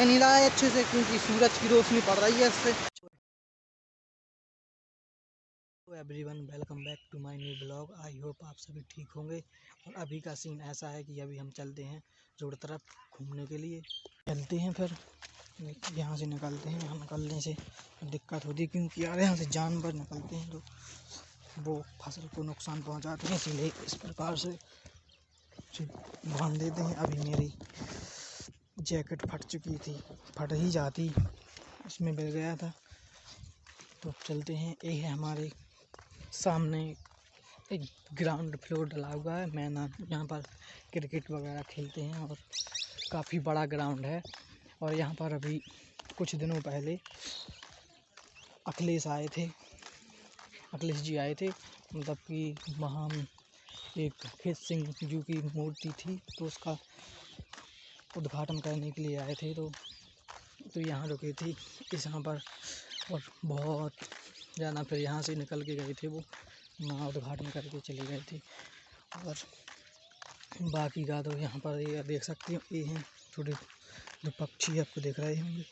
नहीं रहा है अच्छे से क्योंकि सूरज की रोशनी पड़ रही है इससे। तो everyone welcome back to my new blog. I hope आप सभी ठीक होंगे। और अभी का सीन ऐसा है कि अभी हम चलते हैं रोड तरफ घूमने के लिए। चलते हैं फिर यहाँ से निकलते हैं। यहाँ निकलने से दिक्कत होती है क्योंकि यार यहाँ से जानवर निकलते हैं तो वो फसल को नुकसान पहुँचाते हैं, इसीलिए इस प्रकार से बांध देते हैं। अभी मेरी जैकेट फट चुकी थी, फट ही जाती, उसमें गिर गया था। तो चलते हैं। ये है हमारे सामने एक ग्राउंड फ्लोर डला हुआ है, मैदान, यहाँ पर क्रिकेट वगैरह खेलते हैं और काफ़ी बड़ा ग्राउंड है। और यहाँ पर अभी कुछ दिनों पहले अखिलेश जी आए थे, मतलब कि वहाँ एक खेत सिंह जी की मूर्ति थी तो उसका उद्घाटन करने के लिए आए थे। तो यहाँ रुके थे इस यहाँ पर और बहुत ज़्यादा, फिर यहाँ से निकल के गए थे वो, वहाँ उद्घाटन करके चले गए थे। और बाकी का तो यहाँ पर ये देख सकते हो, ये हैं छोटे जो पक्षी आपको दिख रहे होंगे।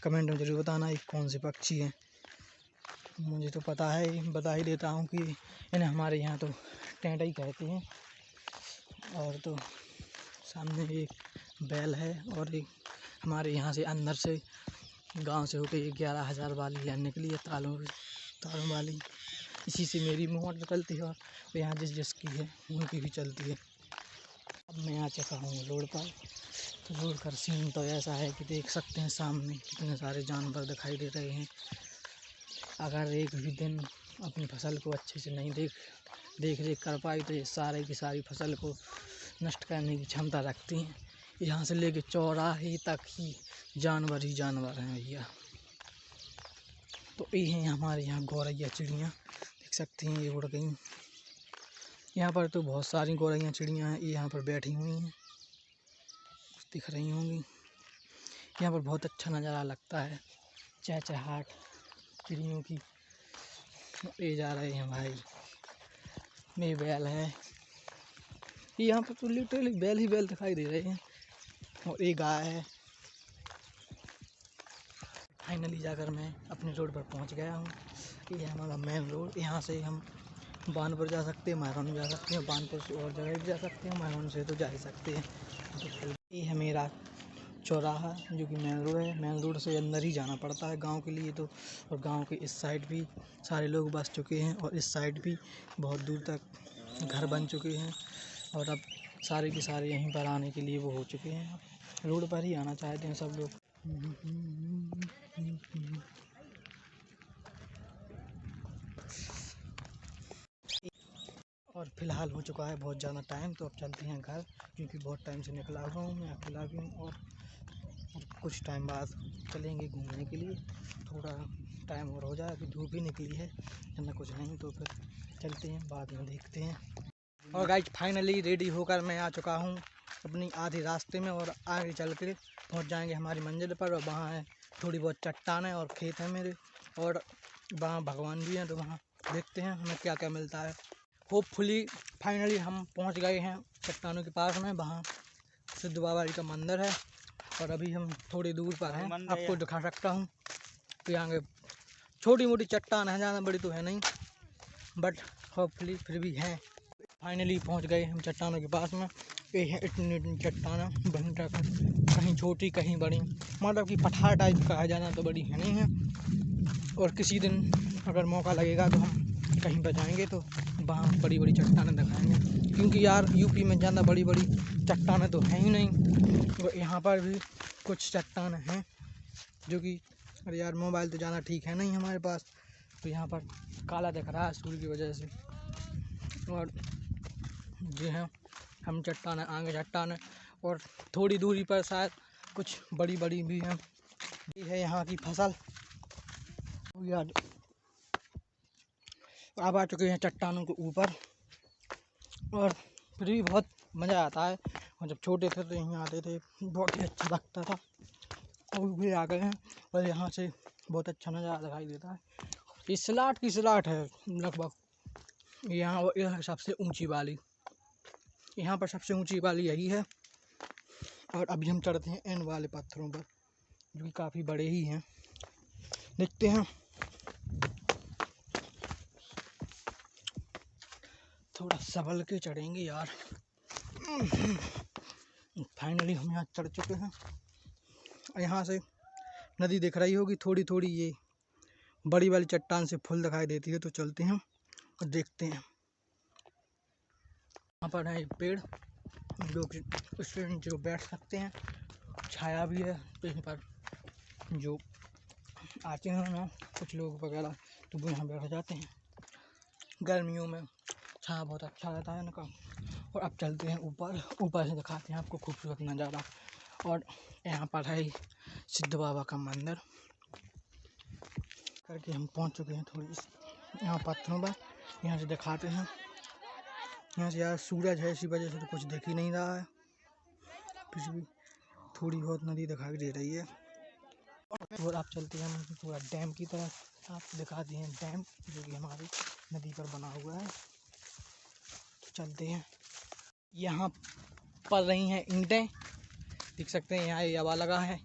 कमेंट में जरूर बताना ये कौन से पक्षी हैं। मुझे तो पता है, बता ही देता हूँ कि इन्हें हमारे यहाँ तो टेंटई कहते हैं। और तो सामने एक बैल है और एक हमारे यहाँ से अंदर से गांव से होकर 11,000 वाली यहाँ निकली है, तालों वाली। इसी से मेरी मोहर निकलती है और यहाँ जिसकी है उनकी भी चलती है। अब मैं आ चुका हूँ रोड पर। तो रोड का सीन तो ऐसा है कि देख सकते हैं सामने कितने सारे जानवर दिखाई दे रहे हैं। अगर एक भी दिन अपनी फसल को अच्छे से नहीं देख रेख कर पाई तो ये सारे की सारी फसल को नष्ट करने की क्षमता रखती हैं। यहाँ से लेके चौराहे तक ही जानवर हैं भैया। तो ये हैं हमारे यहाँ गौरैया चिड़ियाँ, देख सकते हैं ये उड़ गई। यहाँ पर तो बहुत सारी गौरैया चिड़ियाँ हैं, ये यहाँ पर बैठी हुई हैं, दिख रही होंगी। यहाँ पर बहुत अच्छा नज़ारा लगता है, चहचहाट चिड़ियों की। ये जा रहे हैं भाई, ये बैल है, यहाँ पर तो लिटरली बैल ही बैल दिखाई दे रहे हैं। और एक गाय है। फाइनली जाकर मैं अपने रोड पर पहुंच गया हूँ। ये है हमारा मेन रोड। यहाँ से हम बानपुर जा सकते हैं, महरौन जा सकते हैं, बानपुर से और जगह भी जा सकते हैं, महरौन से तो जा ही सकते हैं। तो ये है मेरा चौराहा जो कि मेन रोड है। मेन रोड से अंदर ही जाना पड़ता है गांव के लिए तो। और गांव के इस साइड भी सारे लोग बस चुके हैं और इस साइड भी बहुत दूर तक घर बन चुके हैं। और अब सारे के सारे यहीं पर आने के लिए वो हो चुके हैं, रोड पर ही आना चाहते हैं सब लोग। और फिलहाल हो चुका है बहुत ज़्यादा टाइम, तो अब चलते हैं घर क्योंकि बहुत टाइम से निकला हुआ हूँ मैं, अकेला भी हूँ। और कुछ टाइम बाद चलेंगे घूमने के लिए, थोड़ा टाइम और हो जाए, अभी धूप भी निकली है, वरना कुछ नहीं तो फिर चलते हैं, बाद में देखते हैं। और गाइस फाइनली रेडी होकर मैं आ चुका हूँ अपनी आधे रास्ते में और आगे चल के पहुँच जाएंगे हमारी मंजिल पर। और वहाँ है थोड़ी बहुत चट्टानें और खेत है मेरे, और वहाँ भगवान भी हैं, तो वहाँ देखते हैं हमें क्या क्या मिलता है। होपफुली फाइनली हम पहुँच गए हैं चट्टानों के पास में, वहाँ सिद्ध बाबा जी का मंदिर है। और अभी हम थोड़ी दूर पर हैं, आपको दिखा सकता हूँ। तो यहाँ छोटी मोटी चट्टान है, ज़्यादा बड़ी तो है नहीं, बट होपफुली फिर भी हैं। फाइनली पहुंच गए हम चट्टानों के पास में। ये है इतनी चट्टाना, कहीं छोटी कहीं बड़ी, मतलब कि पठार टाइप का है, ज़्यादा तो बड़ी है नहीं है। और किसी दिन अगर मौका लगेगा तो हम कहीं पर जाएंगे तो वहाँ बड़ी बड़ी चट्टानें दिखाएंगे, क्योंकि यार यूपी में ज़्यादा बड़ी बड़ी चट्टानें तो हैं ही नहीं। तो यहाँ पर भी कुछ चट्टानें हैं जो कि, अरे यार मोबाइल तो ज़्यादा ठीक है नहीं हमारे पास, तो यहाँ पर काला दिख रहा है सूर्य की वजह से। और जो है हम चट्टान आगे चट्टान और थोड़ी दूरी पर शायद कुछ बड़ी बड़ी भी हैं। ये है यहाँ की फसल। यार अब आ चुके हैं चट्टानों के ऊपर, और फिर भी बहुत मज़ा आता है। और जब छोटे थे तो यहीं आते थे, बहुत ही अच्छा लगता था। अब भी आ गए हैं और यहाँ से बहुत अच्छा नज़ारा दिखाई देता है। ये स्लाट की स्लाट है लगभग यहाँ, और सबसे ऊंची वाली, यहाँ पर सबसे ऊंची वाली यही है। और अभी हम चढ़ते हैं एंड वाले पत्थरों पर, जो कि काफ़ी बड़े ही हैं। देखते हैं, थोड़ा संभल के चढ़ेंगे यार। फाइनली हम यहाँ चढ़ चुके हैं। यहाँ से नदी दिख रही होगी थोड़ी थोड़ी, ये बड़ी वाली चट्टान से फुल दिखाई देती है। तो चलते हैं और देखते हैं। यहाँ पर है एक पेड़, जो कि उस पर जो बैठ सकते हैं, छाया भी है। तो यहाँ पर जो आते हैं ना कुछ लोग वगैरह, तो वो यहाँ बैठ जाते हैं। गर्मियों में छाया बहुत अच्छा रहता है इनका। और अब चलते हैं ऊपर, ऊपर से दिखाते हैं आपको खूबसूरत नज़ारा। और यहाँ पर है सिद्ध बाबा का मंदिर करके हम पहुँच चुके हैं थोड़ी यहाँ पत्थरों पर। यहाँ से दिखाते हैं। यहाँ से यार सूरज है, इसी वजह से तो कुछ दिख ही नहीं रहा है। कुछ भी थोड़ी बहुत नदी दिखाई दे रही है। और आप चलते हैं हम थोड़ा डैम की तरफ। आप दिखाते हैं डैम, जो कि हमारी नदी पर बना हुआ है। तो चलते हैं। यहाँ पड़ रही हैं ईंटें, देख सकते हैं। यहाँ ये हवा लगा है।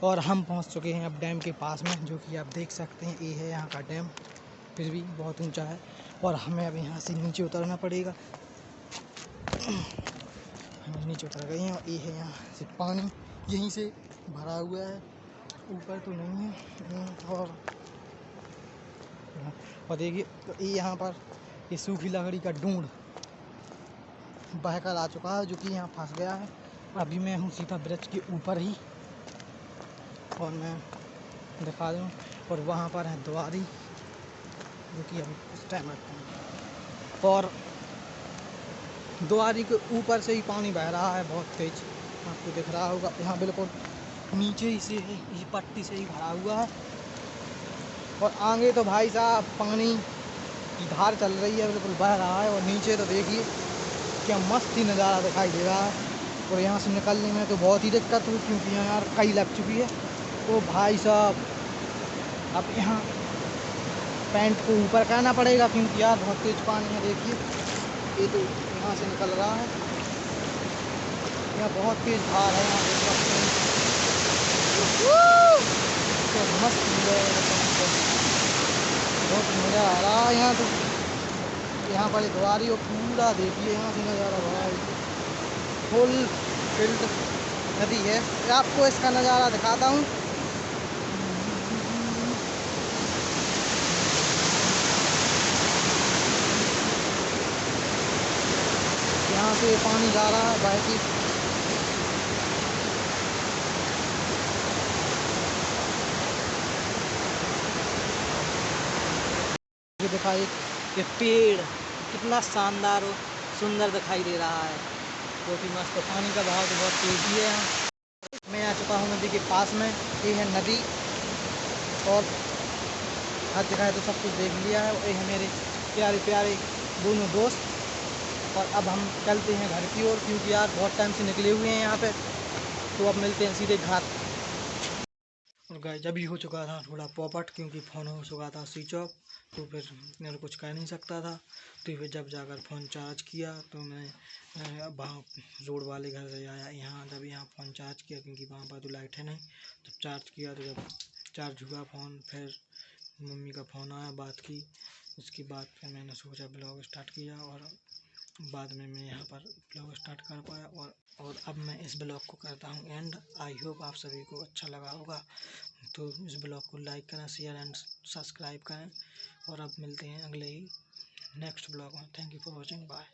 और हम पहुँच चुके हैं अब डैम के पास में, जो कि आप देख सकते हैं। ये है यहाँ का डैम, फिर भी बहुत ऊंचा है। और हमें अब यहाँ से नीचे उतरना पड़ेगा। हम नीचे उतर गए हैं। और ये है यहाँ से पानी, यहीं से भरा हुआ है, ऊपर तो नहीं है। और देखिए, तो ये यहाँ पर ये सूखी लकड़ी का ढूंढ बहकर आ चुका है, जो कि यहाँ फंस गया है। अभी मैं हूँ सीधा ब्रिज के ऊपर ही, और मैं दिखा दूँ। और वहाँ पर है द्वारी, जो कि अभी इस टाइम रखते हैं। और द्वारी के ऊपर से ही पानी बह रहा है बहुत तेज, आपको दिख रहा होगा। यहाँ बिल्कुल नीचे ही से इस पट्टी से ही भरा हुआ है। और आगे तो भाई साहब पानी की धार चल रही है, बिल्कुल बह रहा है। और नीचे तो देखिए क्या मस्त ही नज़ारा दिखाई दे रहा है। और यहाँ से निकलने में तो बहुत ही दिक्कत हुई, क्योंकि यहाँ यार कई लग चुकी है। तो भाई साहब अब यहाँ पैंट को ऊपर करना पड़ेगा, क्योंकि यार बहुत तेज पानी है। देखिए ये तो यहाँ से निकल रहा है। यहाँ बहुत तेज धार है, यहाँ देख सकते हैं। तो मस्त बहुत मज़ा आ रहा है यहाँ। तो यहाँ पर द्वारी, और पूरा देखिए यहाँ से नज़ारा भाई, फुल फिल्ड नदी है। आपको इसका नज़ारा दिखाता हूँ। यहाँ से पानी जा रहा है बह के। ये दिखाई, ये पेड़ कितना शानदार और सुंदर दिखाई दे रहा है, बहुत ही मस्त। पानी का बहाव तो बहुत तेज़ी है यहाँ। मैं आ चुका हूँ नदी के पास में। ये है नदी, और हर जगह तो सब कुछ देख लिया है। ये है मेरे प्यारे प्यारे दोनों दोस्त। और अब हम चलते हैं घर की ओर, क्योंकि यार बहुत टाइम से निकले हुए हैं यहाँ पे। तो अब मिलते हैं सीधे घर। और गाइस अभी हो चुका था थोड़ा पॉपट, क्योंकि फ़ोन हो चुका था स्विच ऑफ। तो फिर मैं कुछ कह नहीं सकता था। तो फिर जब जाकर फ़ोन चार्ज किया, तो मैं वहाँ रोड वाले घर से आया यहाँ। जब यहाँ फ़ोन चार्ज किया, क्योंकि वहाँ पर तो लाइट है नहीं, तो चार्ज किया। तो जब चार्ज हुआ फ़ोन, फिर मम्मी का फ़ोन आया, बात की। उसके बाद फिर मैंने सोचा ब्लॉग स्टार्ट किया, और बाद में मैं यहाँ पर ब्लॉग स्टार्ट कर पाया। और अब मैं इस ब्लॉग को करता हूँ एंड। आई होप आप सभी को अच्छा लगा होगा। तो इस ब्लॉग को लाइक करें, शेयर एंड सब्सक्राइब करें। और अब मिलते हैं अगले ही नेक्स्ट ब्लॉग में। Thank you for watching, bye.